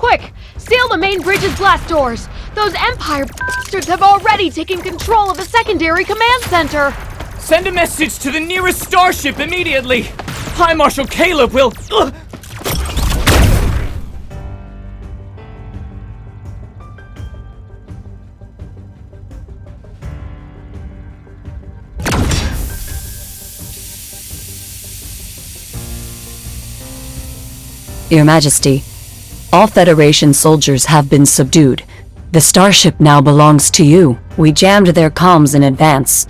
Quick! Seal the main bridge's blast doors! Those Empire bastards have already taken control of the secondary command center! Send a message to the nearest starship immediately! High Marshal Caleb will... Your Majesty, all Federation soldiers have been subdued. The starship now belongs to you. We jammed their comms in advance.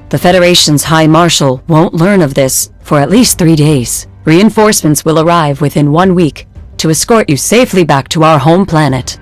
The Federation's High Marshal won't learn of this for at least 3 days. Reinforcements will arrive within 1 week to escort you safely back to our home planet.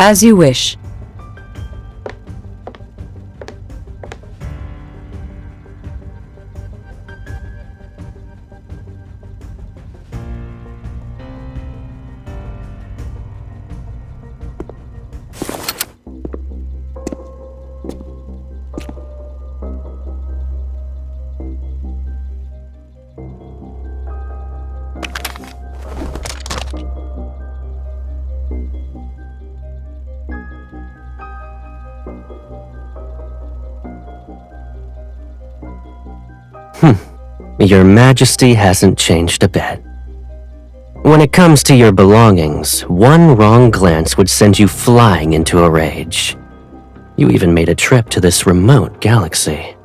As you wish. Your Majesty hasn't changed a bit. When it comes to your belongings, one wrong glance would send you flying into a rage. You even made a trip to this remote galaxy.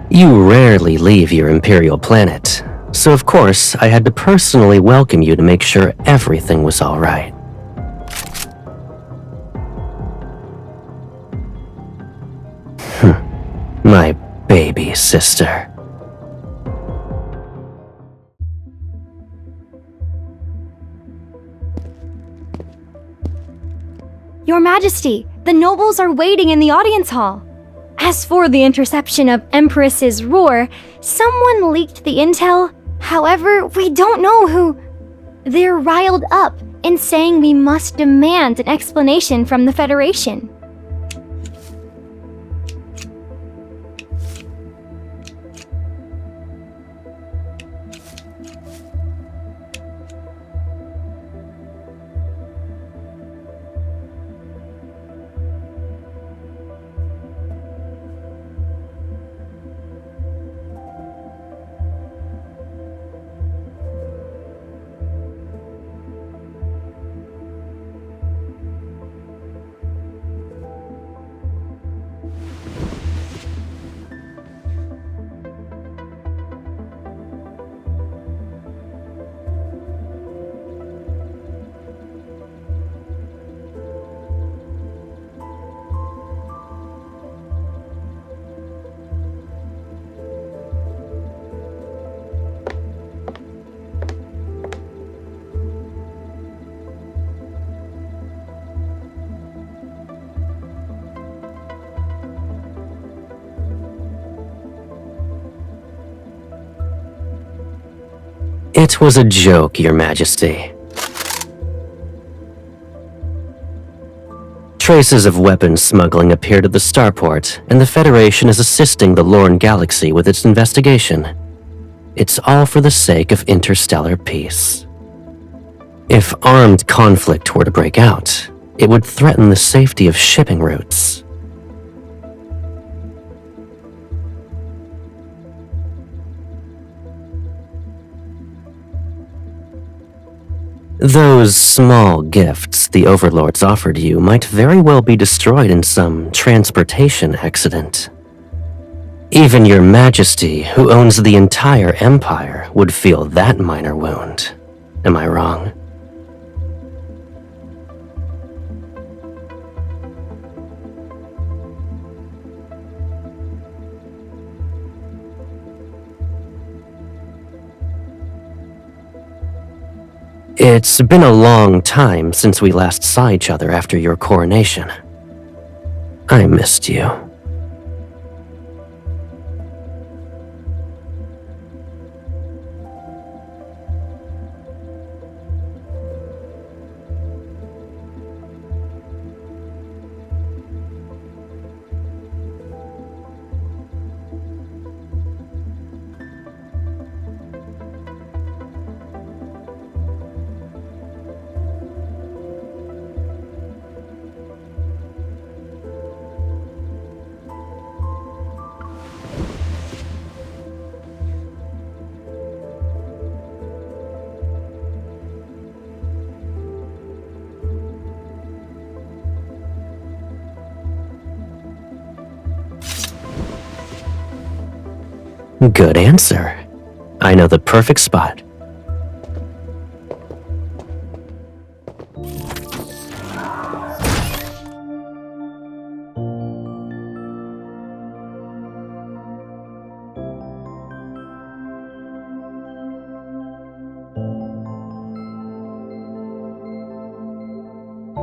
You rarely leave your Imperial planet, so of course I had to personally welcome you to make sure everything was all right. My baby sister. Your Majesty, the nobles are waiting in the audience hall. As for the interception of Empress's roar, someone leaked the intel. However, we don't know who. They're riled up and saying we must demand an explanation from the Federation. It was a joke, Your Majesty. Traces of weapons smuggling appeared at the starport, and the Federation is assisting the Lorne Galaxy with its investigation. It's all for the sake of interstellar peace. If armed conflict were to break out, it would threaten the safety of shipping routes. Those small gifts the overlords offered you might very well be destroyed in some transportation accident. Even your majesty, who owns the entire empire, would feel that minor wound. Am I wrong? It's been a long time since we last saw each other after your coronation. I missed you. Good answer. I know the perfect spot.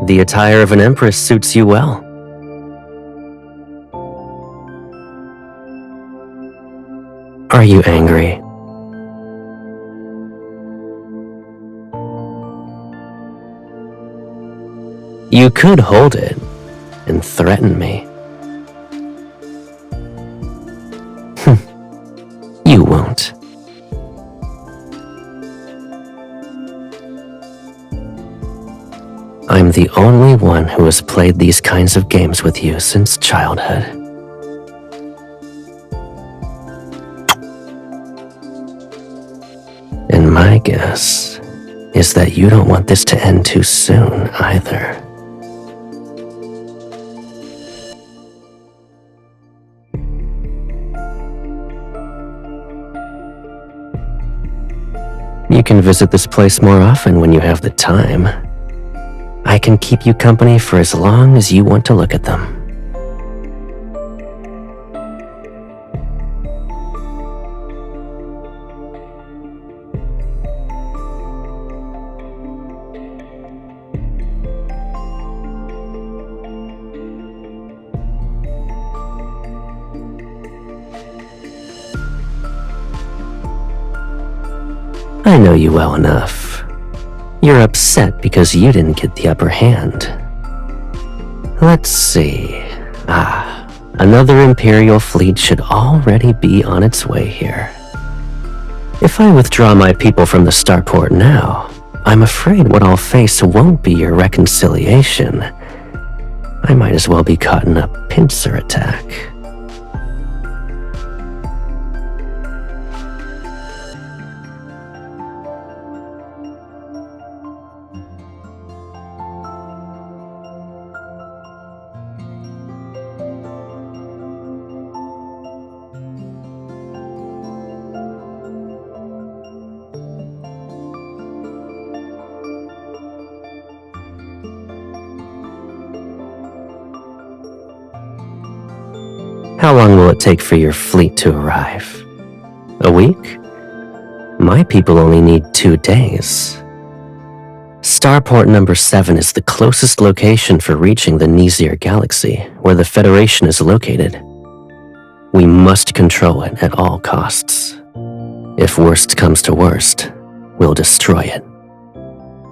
The attire of an empress suits you well. Are you angry? You could hold it and threaten me. You won't. I'm the only one who has played these kinds of games with you since childhood. And my guess is that you don't want this to end too soon either. You can visit this place more often when you have the time. I can keep you company for as long as you want to look at them. I know you well enough. You're upset because you didn't get the upper hand. Let's see. Another Imperial fleet should already be on its way here. If I withdraw my people from the starport now, I'm afraid what I'll face won't be your reconciliation. I might as well be caught in a pincer attack. How long will it take for your fleet to arrive? A week? My people only need 2 days. Starport number 7 is the closest location for reaching the Nizir galaxy, where the Federation is located. We must control it at all costs. If worst comes to worst, we'll destroy it.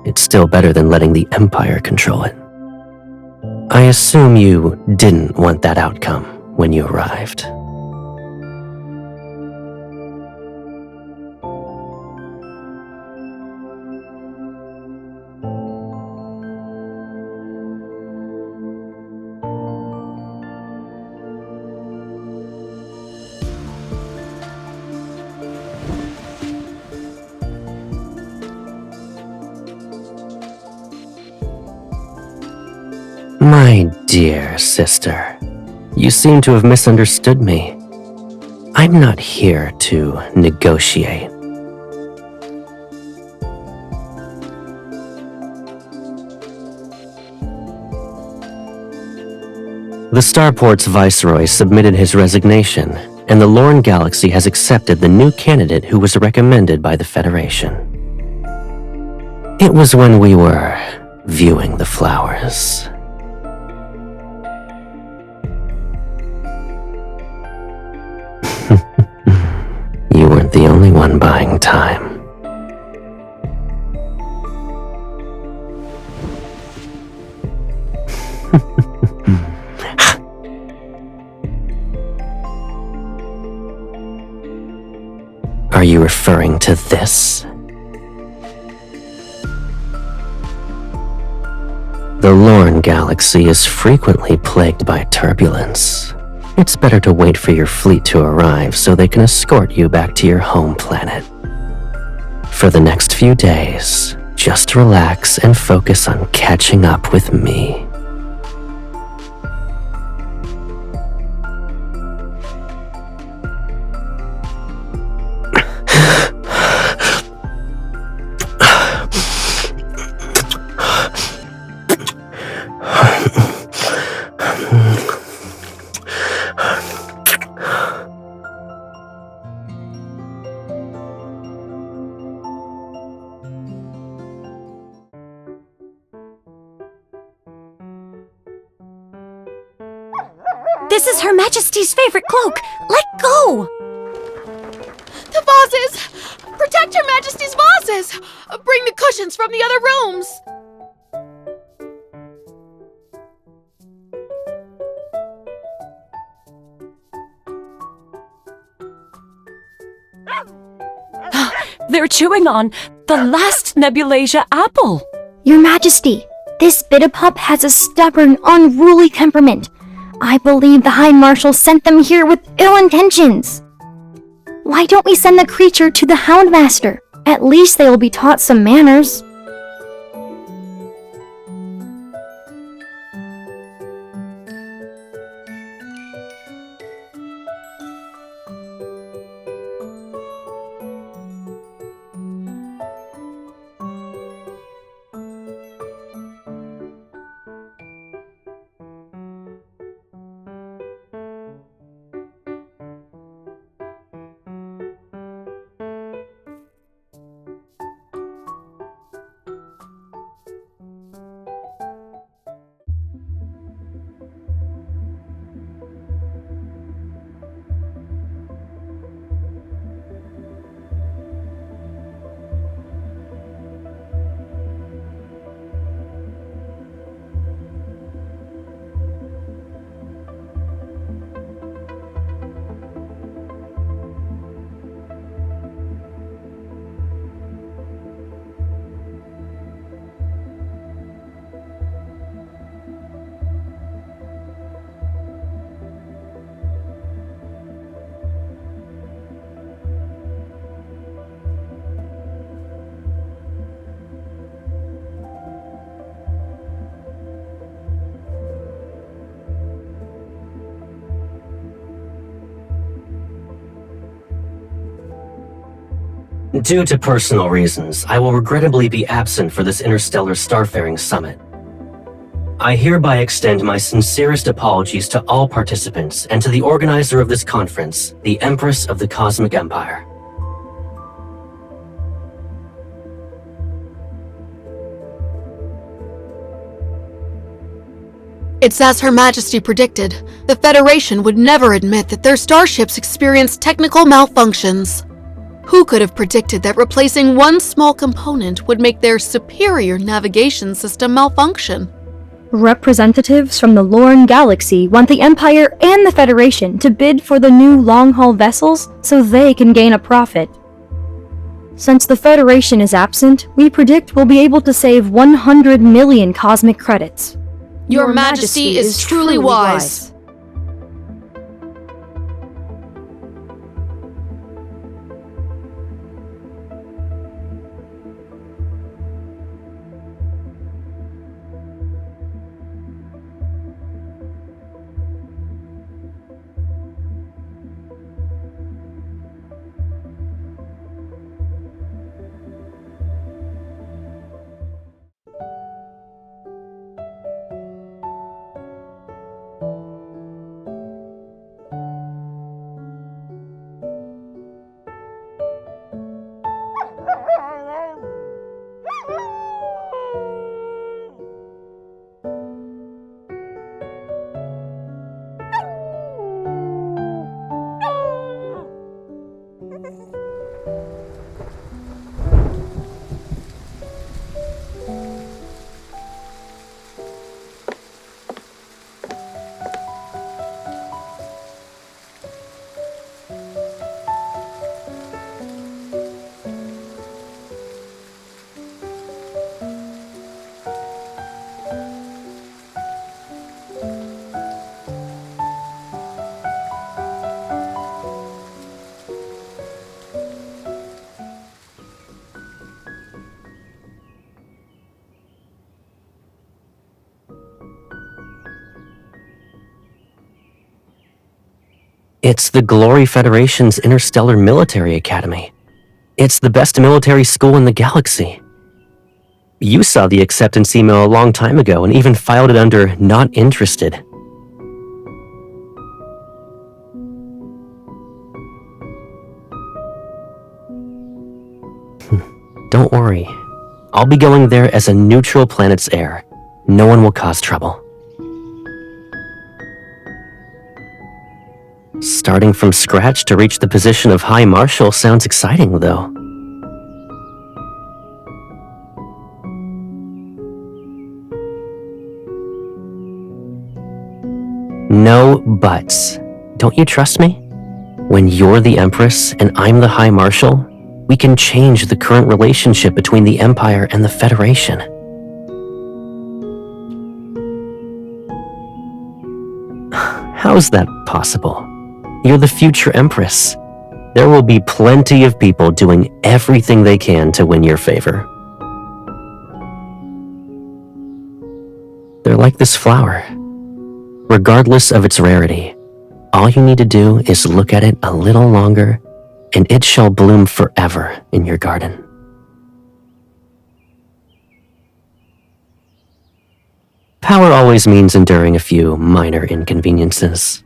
It's still better than letting the Empire control it. I assume you didn't want that outcome when you arrived. My dear sister, you seem to have misunderstood me. I'm not here to negotiate. The Starport's viceroy submitted his resignation, and the Lorne Galaxy has accepted the new candidate who was recommended by the Federation. It was when we were viewing the flowers. You weren't the only one buying time. Are you referring to this? The Lorne Galaxy is frequently plagued by turbulence. It's better to wait for your fleet to arrive so they can escort you back to your home planet. For the next few days, just relax and focus on catching up with me. This is Her Majesty's favorite cloak! Let go! The vases! Protect Your Majesty's vases! Bring the cushions from the other rooms! They're chewing on the last Nebulasia apple! Your Majesty, this Bidapup has a stubborn, unruly temperament. I believe the High Marshal sent them here with ill intentions. Why don't we send the creature to the Houndmaster? At least they will be taught some manners. Due to personal reasons, I will regrettably be absent for this interstellar starfaring summit. I hereby extend my sincerest apologies to all participants and to the organizer of this conference, the Empress of the Cosmic Empire. It's as Her Majesty predicted. The Federation would never admit that their starships experienced technical malfunctions. Who could have predicted that replacing one small component would make their superior navigation system malfunction? Representatives from the Lorne Galaxy want the Empire and the Federation to bid for the new long-haul vessels so they can gain a profit. Since the Federation is absent, we predict we'll be able to save 100 million cosmic credits. Your Majesty is truly wise. It's the Glory Federation's Interstellar Military Academy. It's the best military school in the galaxy. You saw the acceptance email a long time ago and even filed it under not interested. Don't worry. I'll be going there as a neutral planet's heir. No one will cause trouble. Starting from scratch to reach the position of High Marshal sounds exciting, though. No buts. Don't you trust me? When you're the Empress and I'm the High Marshal, we can change the current relationship between the Empire and the Federation. How's that possible? You're the future Empress. There will be plenty of people doing everything they can to win your favor. They're like this flower. Regardless of its rarity, all you need to do is look at it a little longer, and it shall bloom forever in your garden. Power always means enduring a few minor inconveniences.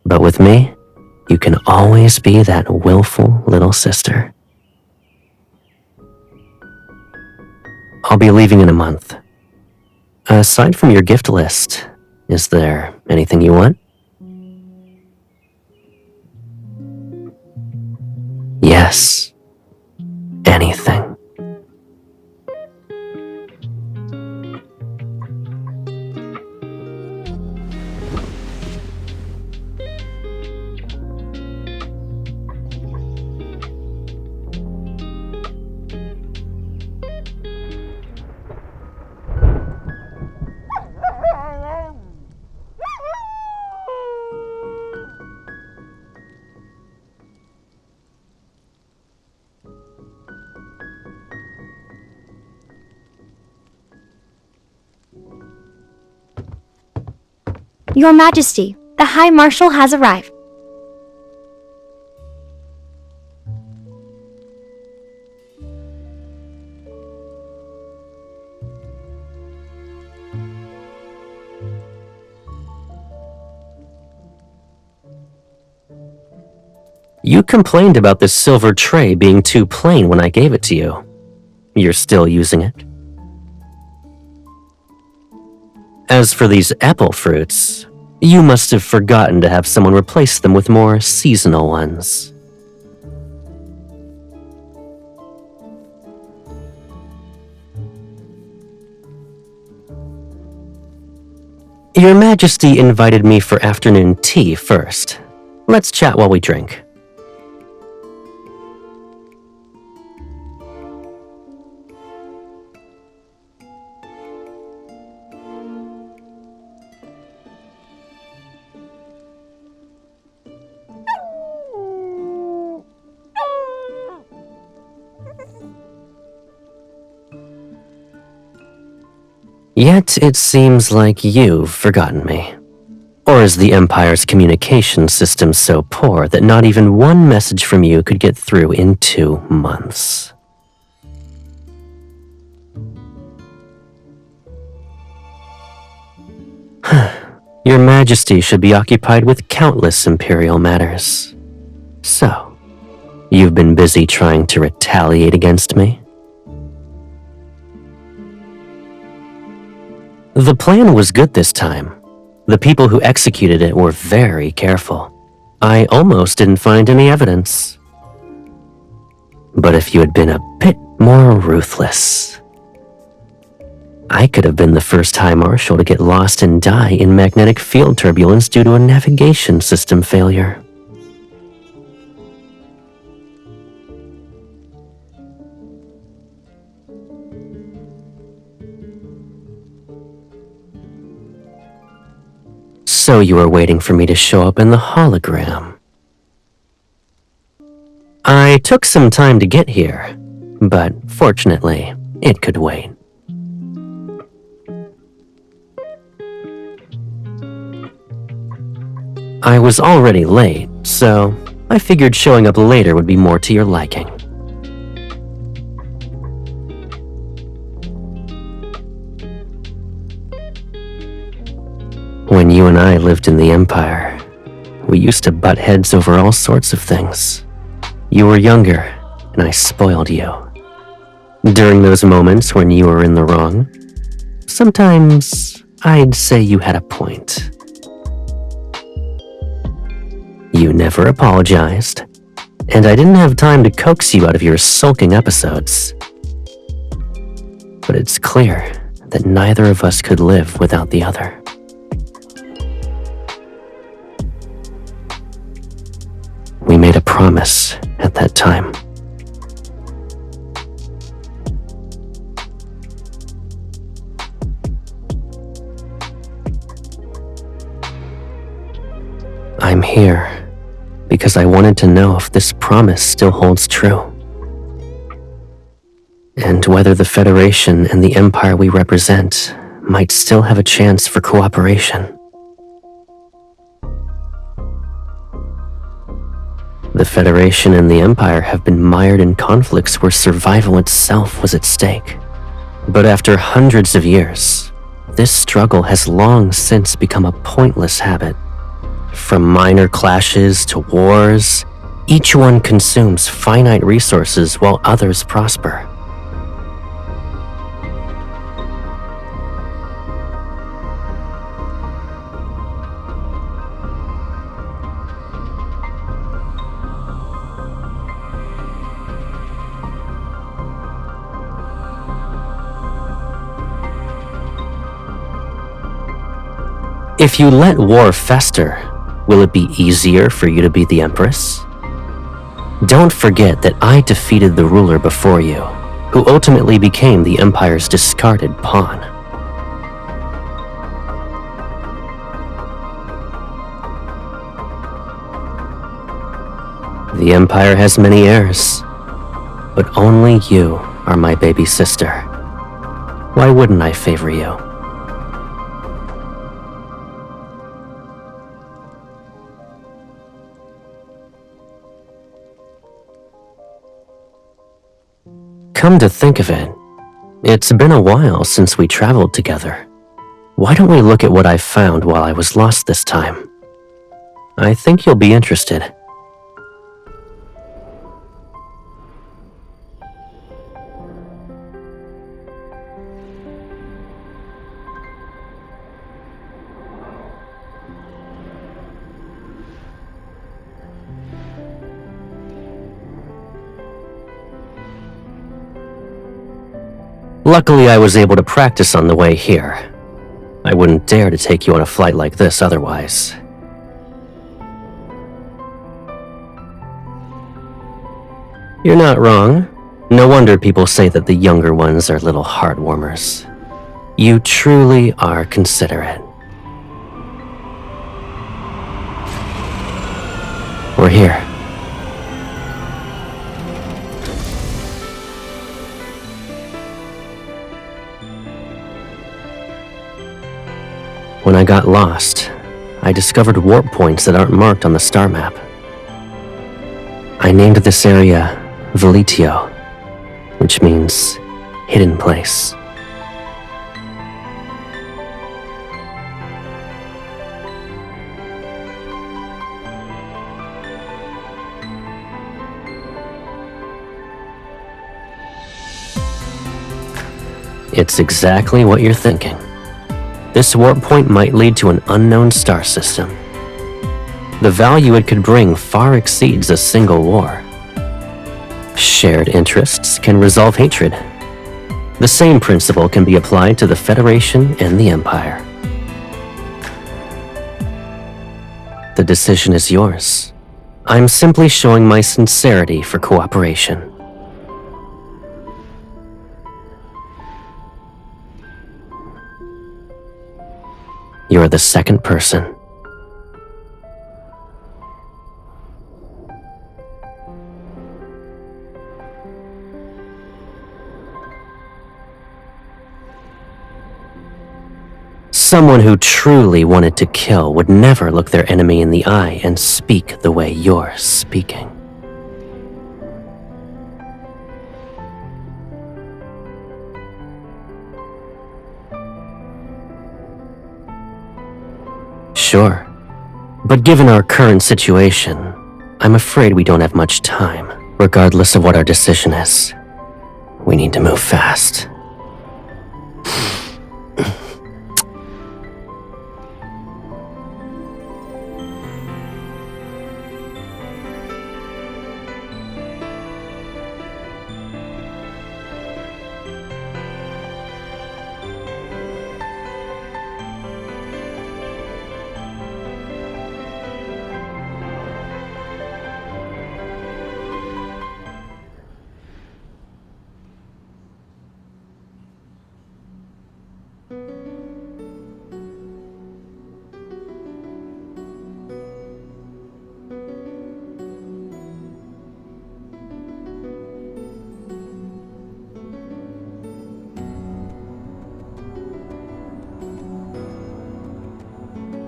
But with me, you can always be that willful little sister. I'll be leaving in a month. Aside from your gift list, is there anything you want? Yes, anything. Your Majesty, the High Marshal has arrived. You complained about this silver tray being too plain when I gave it to you. You're still using it? As for these apple fruits, you must have forgotten to have someone replace them with more seasonal ones. Your Majesty invited me for afternoon tea first. Let's chat while we drink. Yet it seems like you've forgotten me. Or is the Empire's communication system so poor that not even one message from you could get through in 2 months? Your Majesty should be occupied with countless Imperial matters. So, you've been busy trying to retaliate against me? The plan was good this time. The people who executed it were very careful. I almost didn't find any evidence. But if you had been a bit more ruthless, I could have been the first High Marshal to get lost and die in magnetic field turbulence due to a navigation system failure. So you were waiting for me to show up in the hologram. I took some time to get here, but fortunately, it could wait. I was already late, so I figured showing up later would be more to your liking. When you and I lived in the Empire, we used to butt heads over all sorts of things. You were younger, and I spoiled you. During those moments when you were in the wrong, sometimes I'd say you had a point. You never apologized, and I didn't have time to coax you out of your sulking episodes. But it's clear that neither of us could live without the other. We made a promise at that time. I'm here because I wanted to know if this promise still holds true. And whether the Federation and the Empire we represent might still have a chance for cooperation. The Federation and the Empire have been mired in conflicts where survival itself was at stake. But after hundreds of years, this struggle has long since become a pointless habit. From minor clashes to wars, each one consumes finite resources while others prosper. If you let war fester, will it be easier for you to be the Empress? Don't forget that I defeated the ruler before you, who ultimately became the Empire's discarded pawn. The Empire has many heirs, but only you are my baby sister. Why wouldn't I favor you? Come to think of it, it's been a while since we traveled together. Why don't we look at what I found while I was lost this time? I think you'll be interested. Luckily, I was able to practice on the way here. I wouldn't dare to take you on a flight like this otherwise. You're not wrong. No wonder people say that the younger ones are little heartwarmers. You truly are considerate. We're here. When I got lost, I discovered warp points that aren't marked on the star map. I named this area Veletio, which means hidden place. It's exactly what you're thinking. This warp point might lead to an unknown star system. The value it could bring far exceeds a single war. Shared interests can resolve hatred. The same principle can be applied to the Federation and the Empire. The decision is yours. I'm simply showing my sincerity for cooperation. You're the second person. Someone who truly wanted to kill would never look their enemy in the eye and speak the way you're speaking. Sure. But given our current situation, I'm afraid we don't have much time. Regardless of what our decision is, we need to move fast.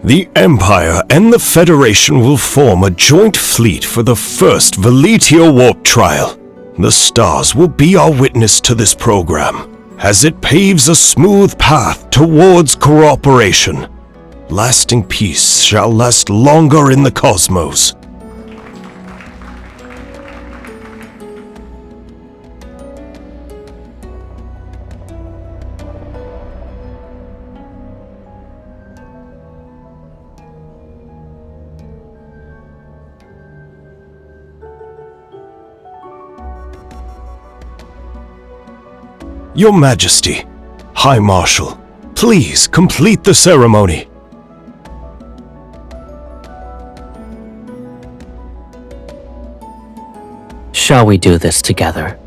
The Empire and the Federation will form a joint fleet for the first Velitia warp trial. The stars will be our witness to this program, as it paves a smooth path towards cooperation. Lasting peace shall last longer in the cosmos. Your Majesty, High Marshal, please complete the ceremony. Shall we do this together?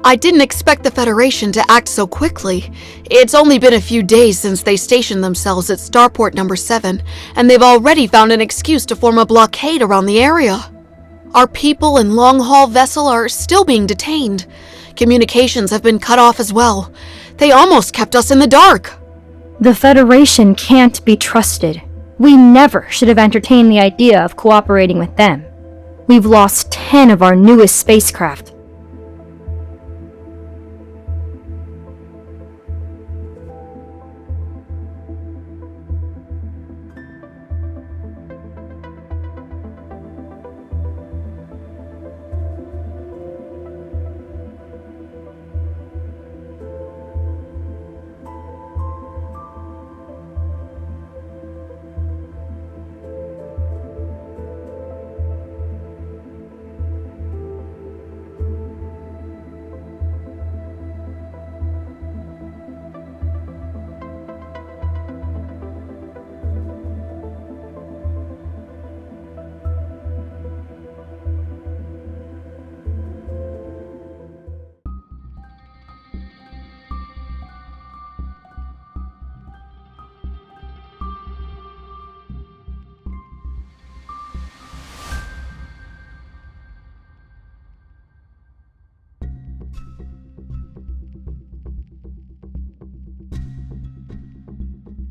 I didn't expect the Federation to act so quickly. It's only been a few days since they stationed themselves at Starport number 7, and they've already found an excuse to form a blockade around the area. Our people and long-haul vessel are still being detained. Communications have been cut off as well. They almost kept us in the dark. The Federation can't be trusted. We never should have entertained the idea of cooperating with them. We've lost 10 of our newest spacecraft.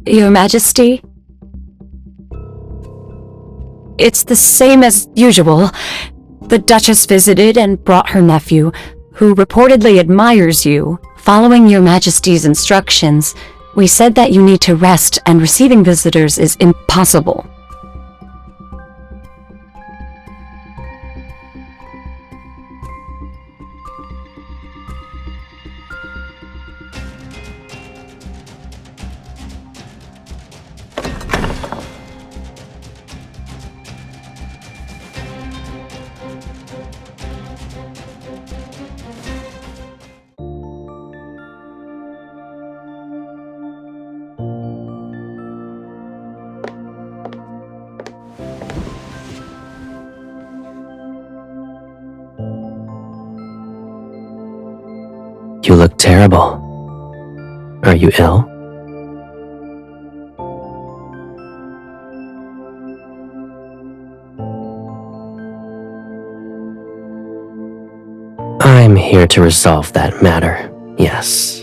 Your Majesty? It's the same as usual. The Duchess visited and brought her nephew, who reportedly admires you. Following Your Majesty's instructions, we said that you need to rest and receiving visitors is impossible. You look terrible. Are you ill? I'm here to resolve that matter, yes.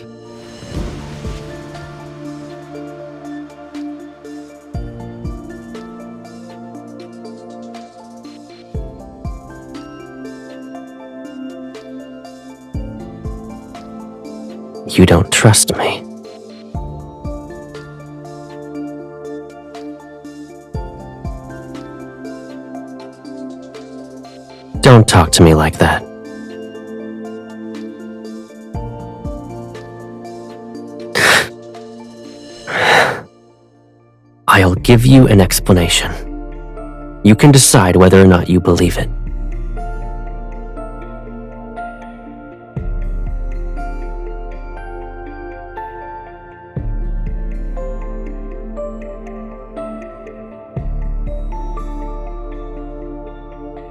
You don't trust me. Don't talk to me like that. I'll give you an explanation. You can decide whether or not you believe it.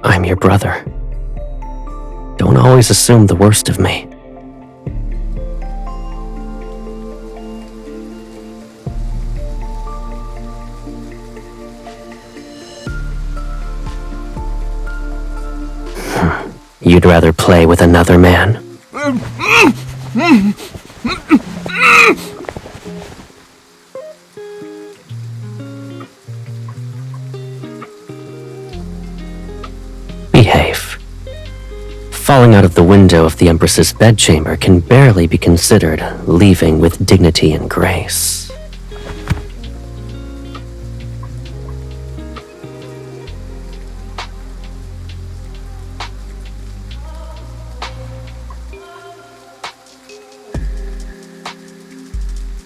I'm your brother. Don't always assume the worst of me. You'd rather play with another man? Behave. Falling out of the window of the Empress's bedchamber can barely be considered leaving with dignity and grace.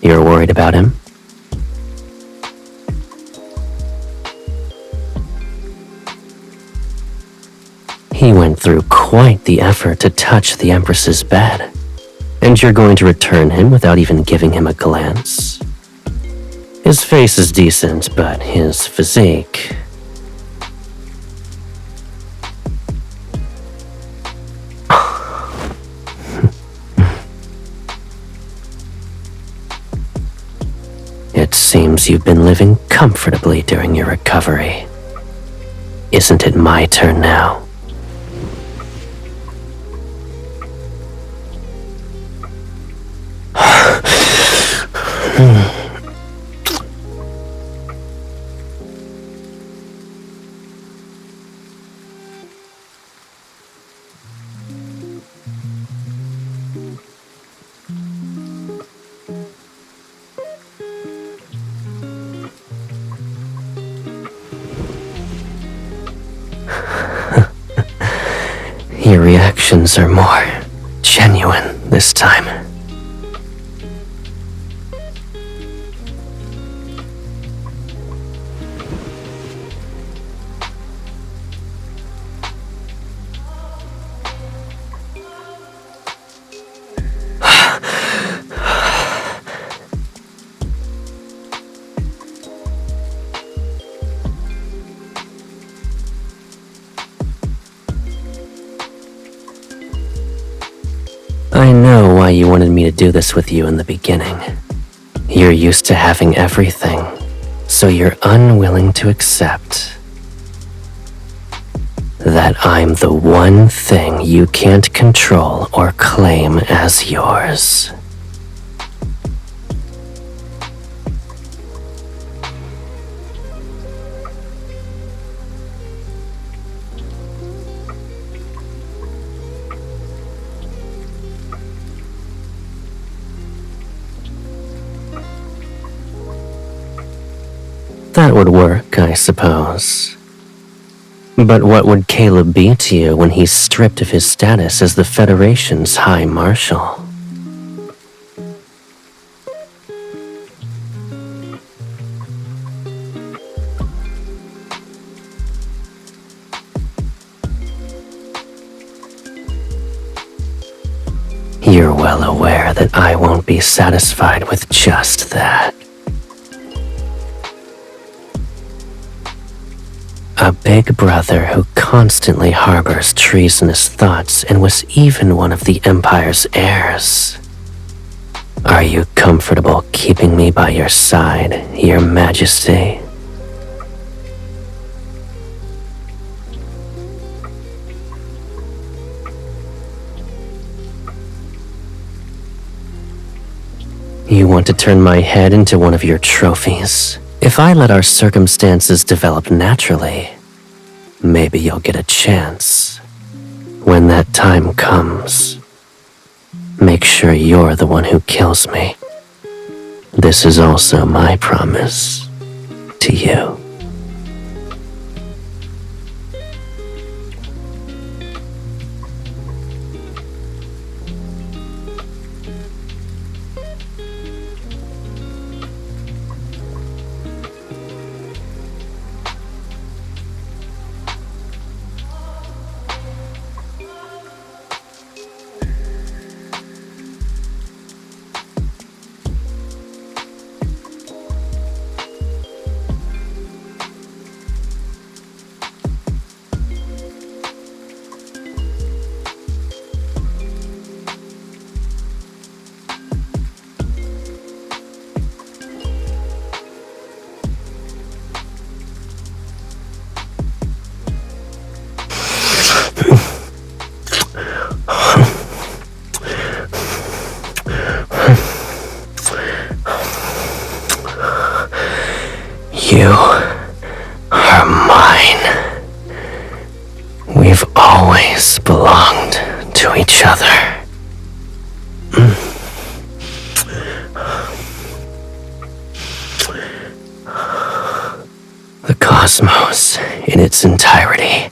You're worried about him? He went through quite the effort to touch the Empress's bed, and you're going to return him without even giving him a glance? His face is decent, but his physique... It seems you've been living comfortably during your recovery. Isn't it my turn now? Your reactions are more genuine this time. I know why you wanted me to do this with you in the beginning. You're used to having everything, so you're unwilling to accept that I'm the one thing you can't control or claim as yours. That would work, I suppose. But what would Caleb be to you when he's stripped of his status as the Federation's High Marshal? You're well aware that I won't be satisfied with just that. A big brother who constantly harbors treasonous thoughts and was even one of the Empire's heirs. Are you comfortable keeping me by your side, Your Majesty? You want to turn my head into one of your trophies? If I let our circumstances develop naturally, maybe you'll get a chance. When that time comes, make sure you're the one who kills me. This is also my promise to you. You are mine. We've always belonged to each other. The cosmos, in its entirety,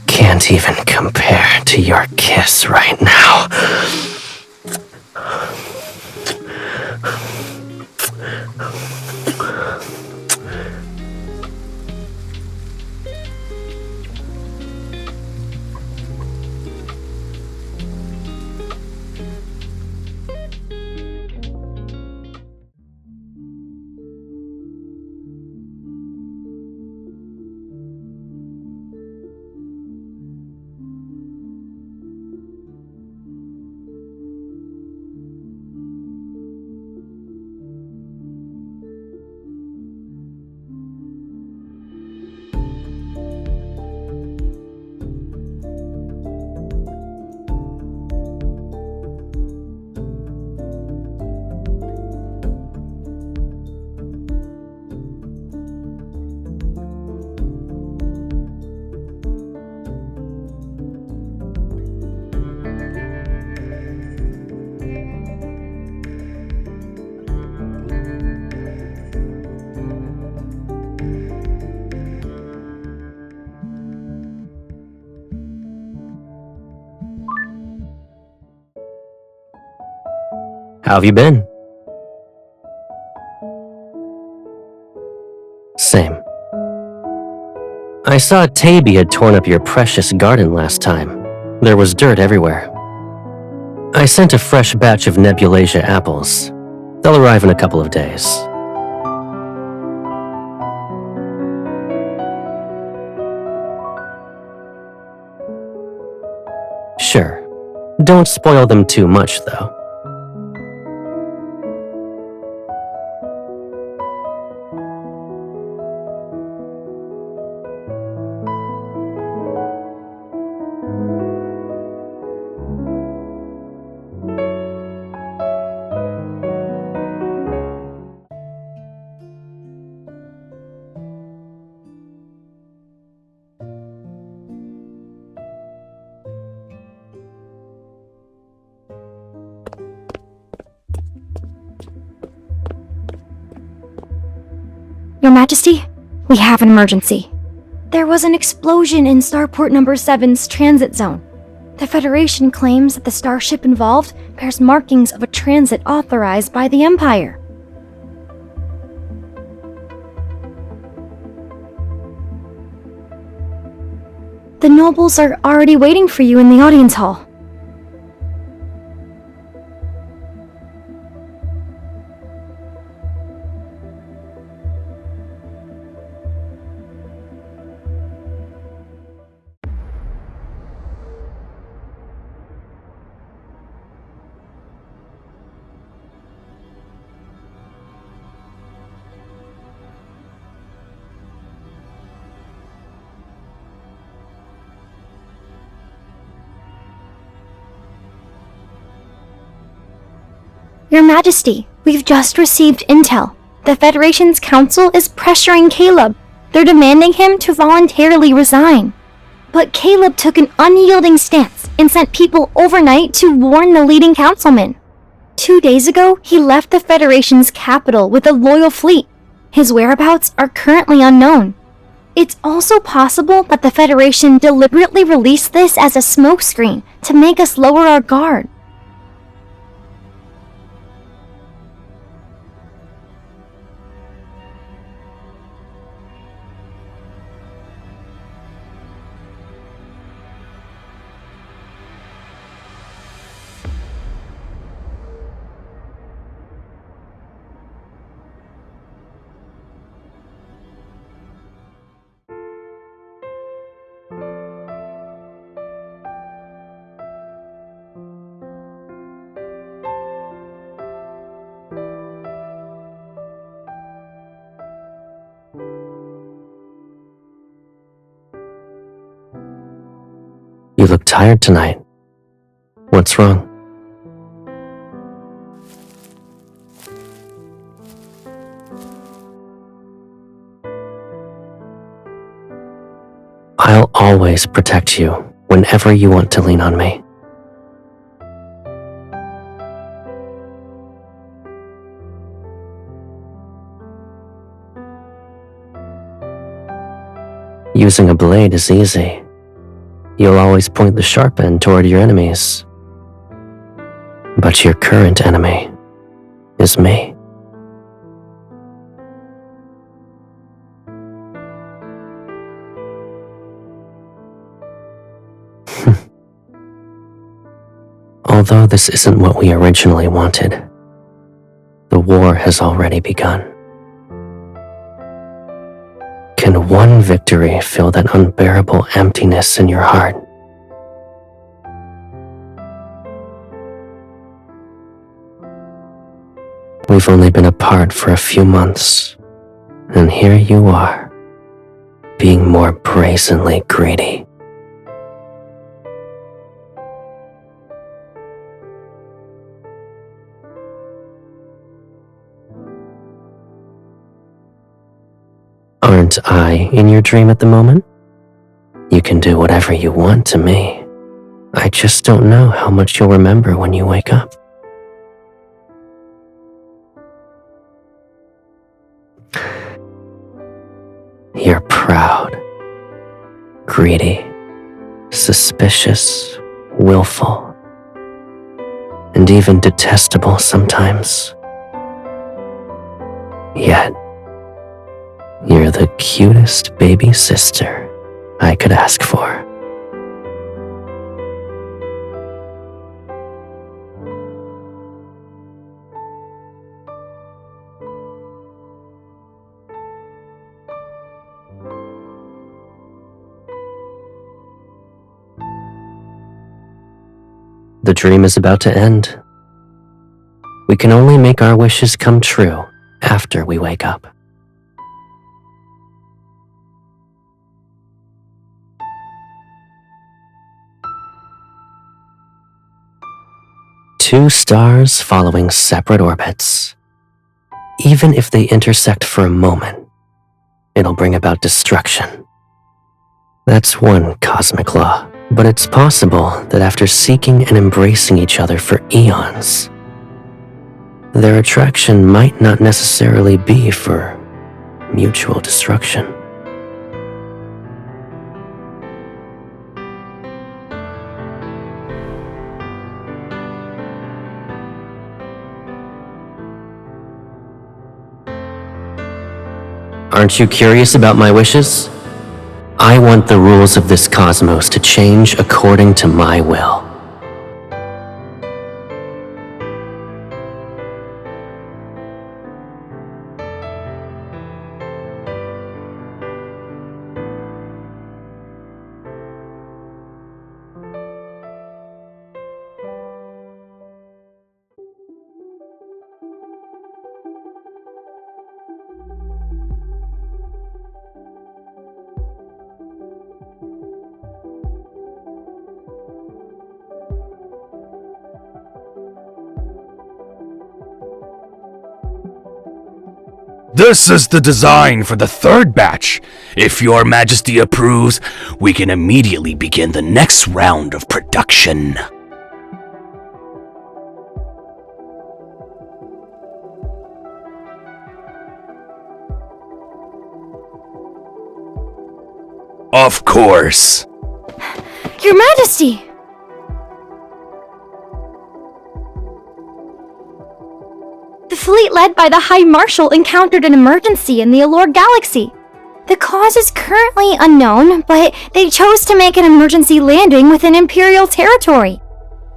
can't even compare to your kiss right now. How have you been? Same. I saw Taby had torn up your precious garden last time. There was dirt everywhere. I sent a fresh batch of Nebulasia apples. They'll arrive in a couple of days. Sure. Don't spoil them too much, though. Your Majesty, we have an emergency. There was an explosion in Starport Number 7's transit zone. The Federation claims that the starship involved bears markings of a transit authorized by the Empire. The nobles are already waiting for you in the audience hall. Your Majesty, we've just received intel. The Federation's council is pressuring Caleb. They're demanding him to voluntarily resign. But Caleb took an unyielding stance and sent people overnight to warn the leading councilman. 2 days ago, he left the Federation's capital with a loyal fleet. His whereabouts are currently unknown. It's also possible that the Federation deliberately released this as a smokescreen to make us lower our guard. You look tired tonight. What's wrong? I'll always protect you whenever you want to lean on me. Using a blade is easy. You'll always point the sharp end toward your enemies. But your current enemy is me. Although this isn't what we originally wanted, the war has already begun. Can one victory fill that unbearable emptiness in your heart? We've only been apart for a few months, and here you are, being more brazenly greedy. Aren't I in your dream at the moment? You can do whatever you want to me. I just don't know how much you'll remember when you wake up. You're proud, greedy, suspicious, willful, and even detestable sometimes. Yet, you're the cutest baby sister I could ask for. The dream is about to end. We can only make our wishes come true after we wake up. Two stars following separate orbits. Even if they intersect for a moment, it'll bring about destruction. That's one cosmic law, but it's possible that after seeking and embracing each other for eons, their attraction might not necessarily be for mutual destruction. Aren't you curious about my wishes? I want the rules of this cosmos to change according to my will. This is the design for the third batch. If Your Majesty approves, we can immediately begin the next round of production. Of course. Your Majesty! The fleet led by the High Marshal encountered an emergency in the Allure Galaxy. The cause is currently unknown, but they chose to make an emergency landing within Imperial territory.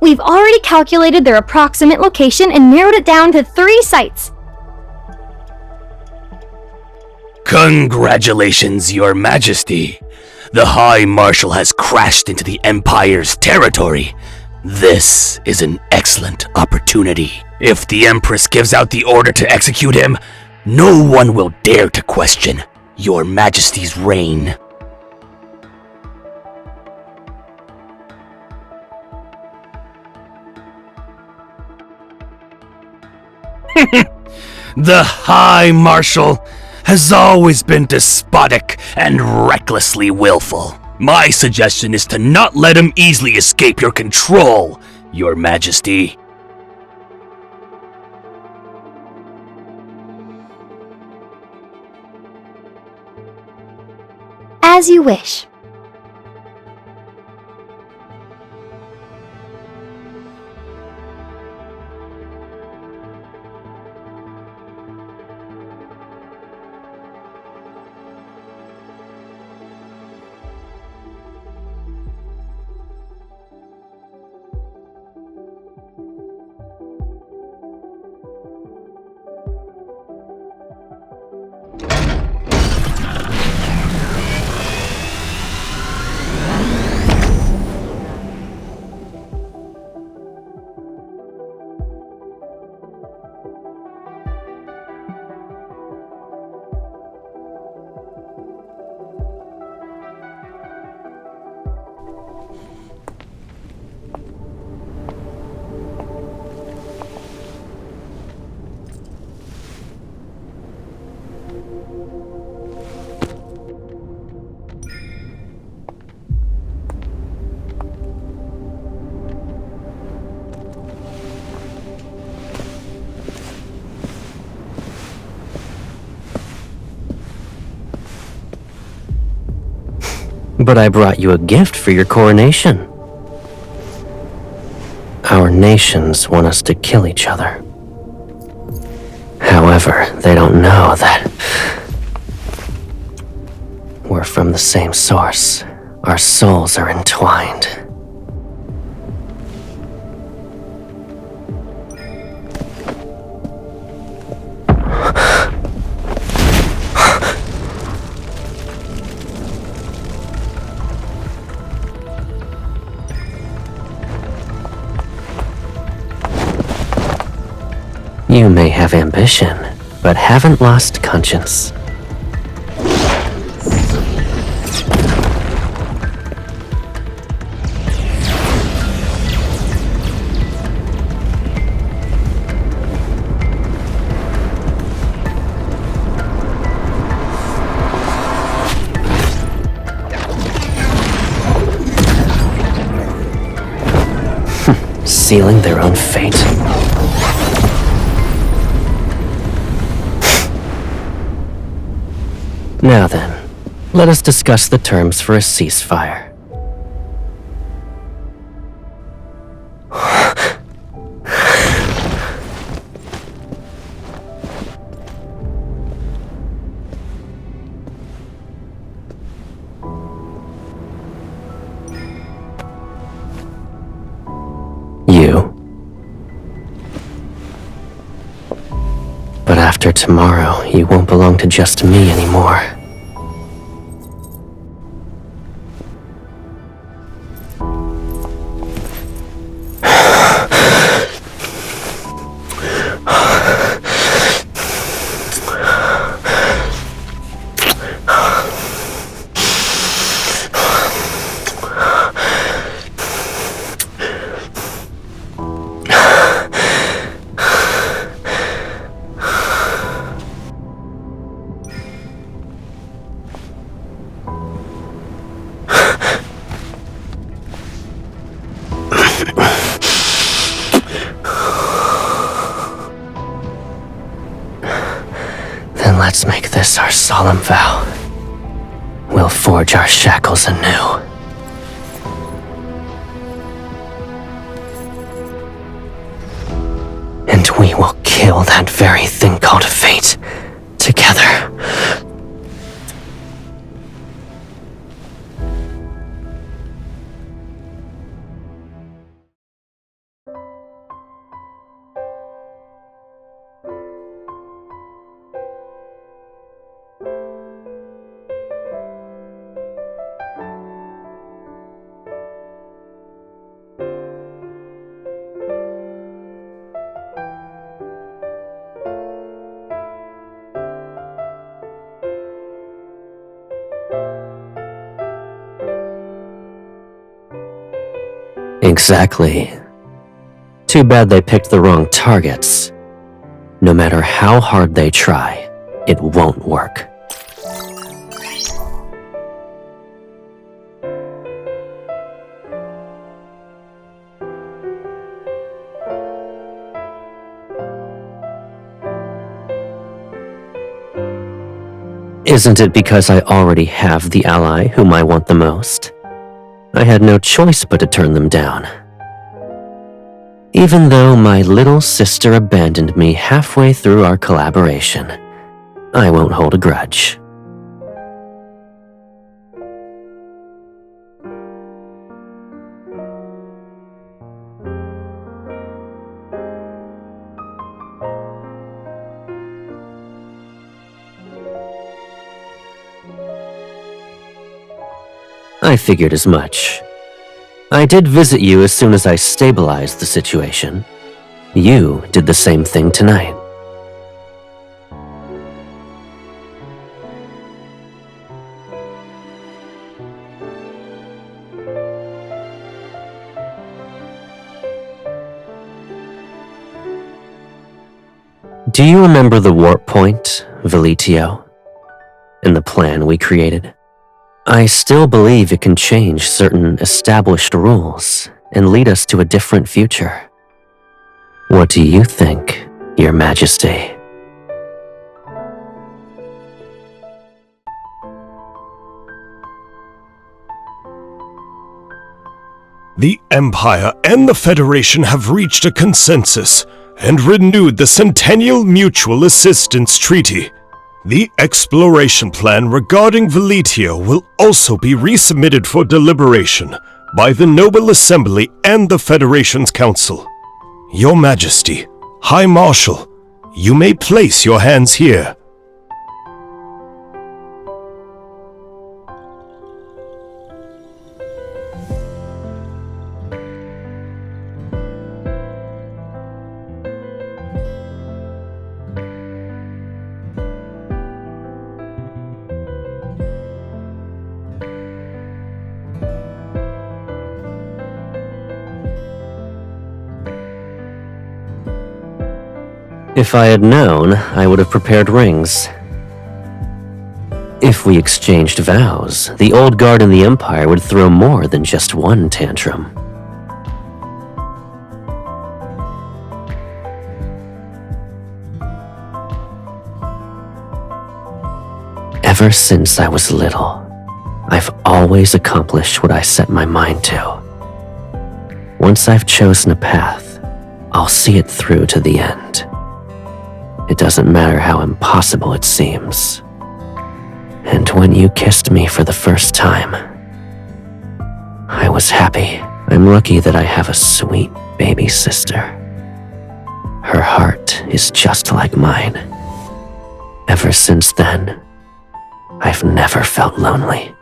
We've already calculated their approximate location and narrowed it down to 3 sites. Congratulations, Your Majesty. The High Marshal has crashed into the Empire's territory. This is an excellent opportunity. If the Empress gives out the order to execute him, no one will dare to question Your Majesty's reign. The High Marshal has always been despotic and recklessly willful. My suggestion is to not let him easily escape your control, Your Majesty. As you wish. But I brought you a gift for your coronation. Our nations want us to kill each other. However, they don't know that we're from the same source. Our souls are entwined. You may have ambition, but haven't lost conscience. Sealing their own fate. Now then, let us discuss the terms for a ceasefire. You. But after tomorrow, you won't belong to just me anymore. Then let's make this our solemn vow. We'll forge our shackles anew. And we will kill that very thing called fate together. Exactly. Too bad they picked the wrong targets. No matter how hard they try, it won't work. Isn't it because I already have the ally whom I want the most? I had no choice but to turn them down. Even though my little sister abandoned me halfway through our collaboration, I won't hold a grudge. I figured as much. I did visit you as soon as I stabilized the situation. You did the same thing tonight. Do you remember the warp point, Velitio? And the plan we created? I still believe it can change certain established rules and lead us to a different future. What do you think, Your Majesty? The Empire and the Federation have reached a consensus and renewed the Centennial Mutual Assistance Treaty. The exploration plan regarding Velitio will also be resubmitted for deliberation by the Noble Assembly and the Federation's Council. Your Majesty, High Marshal, you may place your hands here. If I had known, I would have prepared rings. If we exchanged vows, the old guard in the Empire would throw more than just one tantrum. Ever since I was little, I've always accomplished what I set my mind to. Once I've chosen a path, I'll see it through to the end. It doesn't matter how impossible it seems. And when you kissed me for the first time, I was happy. I'm lucky that I have a sweet baby sister. Her heart is just like mine. Ever since then, I've never felt lonely.